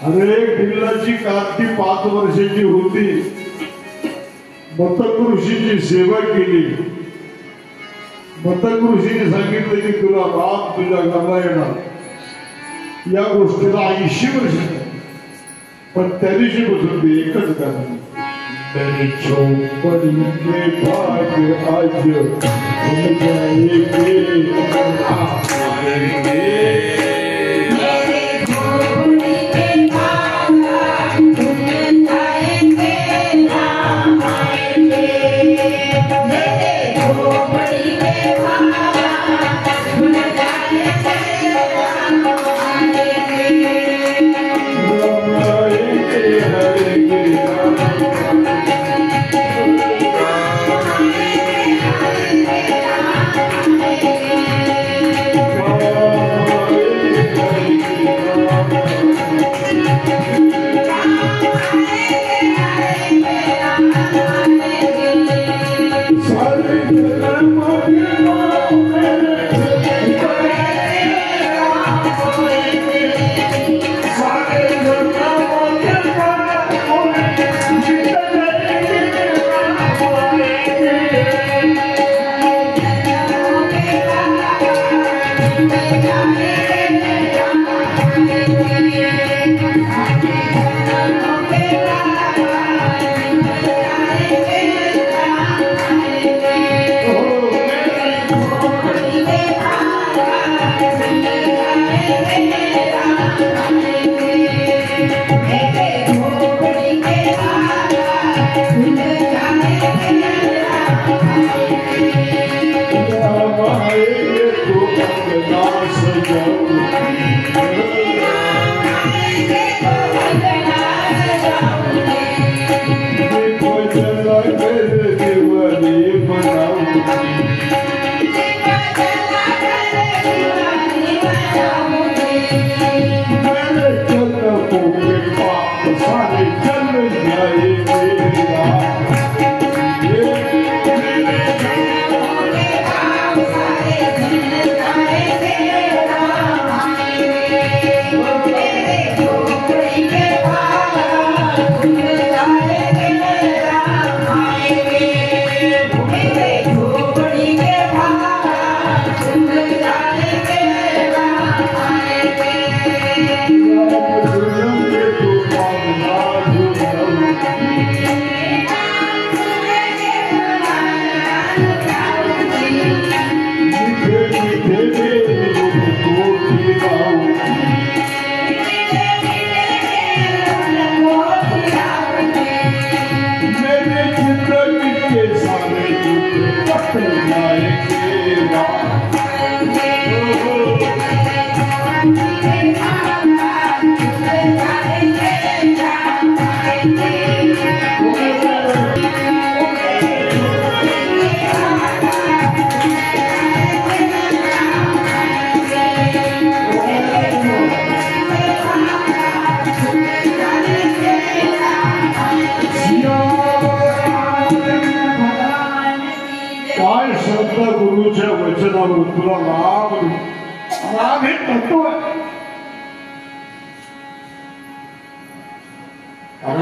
अरे भिल्लाची कार्ती 5 वर्षाची होती. मतक ऋषीची सेवा केली. मतक ऋषीने सांगितलं की तुला राम तुझ्या घरला येणार. या गोष्टीला 80 वर्ष पण त्या दिवशी बसून ते एकच गाणं. मेरे चौपड़ी के भाग्य आज खुल जाएंगे.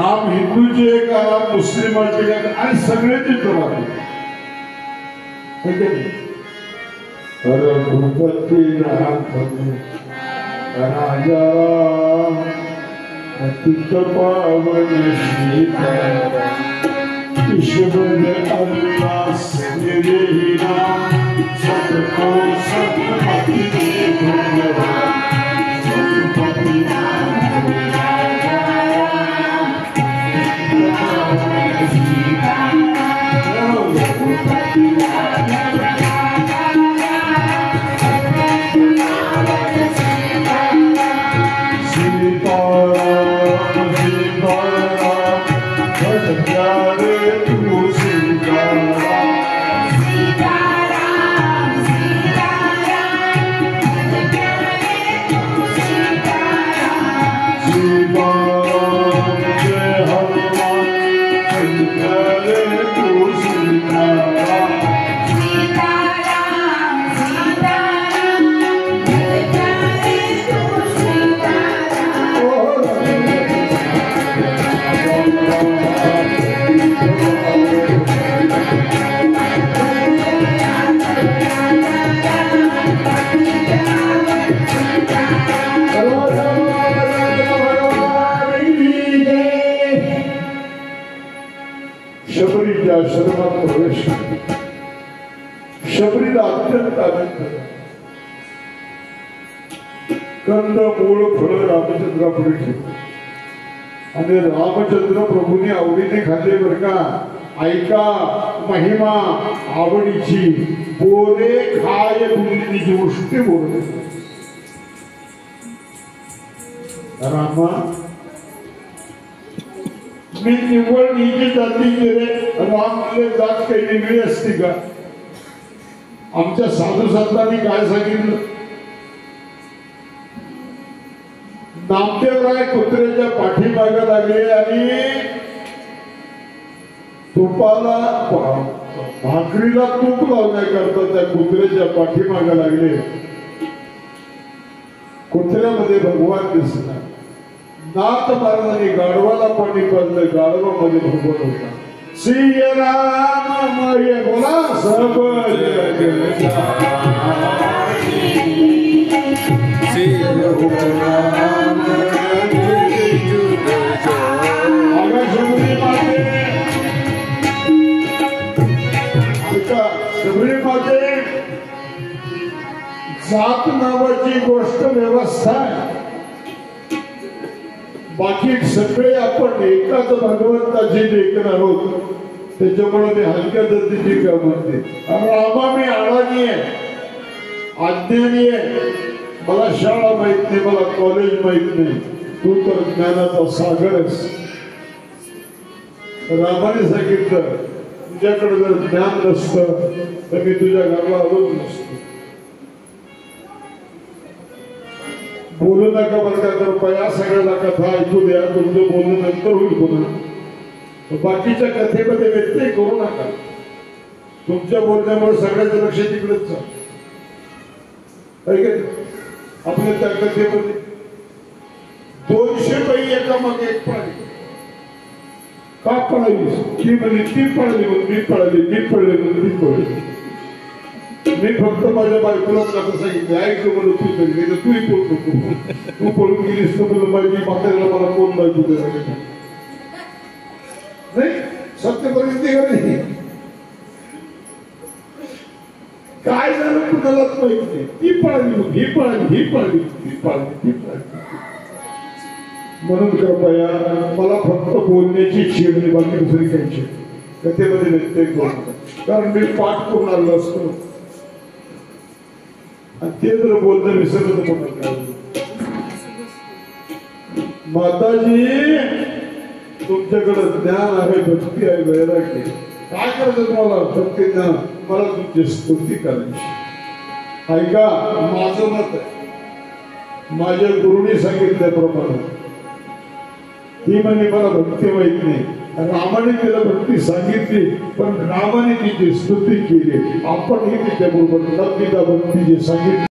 राम हिंदूचे एक राम मुस्लिमाचे एक आणि सगळ्याचे राम. रघुपती राजा अतित पावन सीता ईश्वर अल्लाह तेरे ही नाम सबको सतपति दे धन्यवाद. रघुपति सीता अनंत कंद मूळ फळ रामचंद्रापुढे ठेवतो आणि रामचंद्र प्रभूने आवडीने खाल्ले बर का. ऐका महिमा आवडीची बोरे खाय गुरुजीची गोष्ट बोलले. रामा मी निव्वळ नीची जाती केले रामले जात काही वेगळी असते का. आमच्या साधू संतांनी काय सांगितलं. नामदेवराय कुत्र्याच्या पाठीमागे लागले आणि तुपाला भाकरीला तूप लावण्याकरता त्या कुत्र्याच्या पाठीमागे लागले. कुत्र्यामध्ये भगवान दिसला. नाथ महाराजांनी गाढवाला पाणी पाजलं. गाढवामध्ये भगवान होता. श्री राम मय बोला सब जात नावाची गोष्ट व्यवस्था आहे. बाकी सगळे आपण एकाच भगवंताची लेखन आहोत. त्याच्यामुळे मी हलक्या दर्जाची का म्हणते. रामा मी अडाणी आहे, अज्ञानी आहे. मला शाळा माहित नाही, मला कॉलेज माहित नाही. तू तर ज्ञानाचा सागर आहेस. रामाने सांगितलं तुझ्याकडे जर ज्ञान नसतं तर मी तुझ्या घराला आलोच नसतो. बोलू नका बरं का. तर या सगळ्याला कथा ऐकू द्या. तुमचं बोलणं नंतर होईल पुन्हा. बाकीच्या कथेमध्ये व्यत्यय करू नका. तुमच्या बोलण्यामुळे सगळ्याचं लक्ष तिकडेच चाल. आपल्या त्या कथेमध्ये 200 बाई एका मग एक पळाली. का पळाली. ती म्हणजे ती पळाली म्हणून मी पळाली, मी पळले म्हणून ती पळली. मी फक्त माझ्या बायकोला कसं सांगितलं ऐकलं म्हणून तू तरी तूही पळू नको. तू पळून गेलीस तर तुला माझी म्हाताऱ्याला मला कोण बायको देणार नाही. सत्य परिस्थिती का नाही. काय झालं कुणालाच माहित नाही. ती पळाली मग ही पळाली, ही पळाली, ती पळाली, ती पळाली. म्हणून कृपया मला फक्त बोलण्याची छेड, बाकी दुसरी काही कथेमध्ये व्यत्यय करू नका. कारण मी पाठ करून आलो असतो आणि ते जर बोलणं विसरलं तर कोणाला. माताजी तुमच्याकडे ज्ञान आहे, भक्ती आहे, वैराग्य. काय करायचं तुम्हाला. भक्ती ज्ञान मला तुमची स्तुती करायची. ऐका माझं मत आहे. माझ्या गुरुनी सांगितल्याप्रमाणे ती म्हणजे मला भक्ती माहित नाही. रामाने तिला भक्ती सांगितली पण रामाने तिची स्तुती केली. आपणही तिच्याबरोबर भक्ती जी सांगितली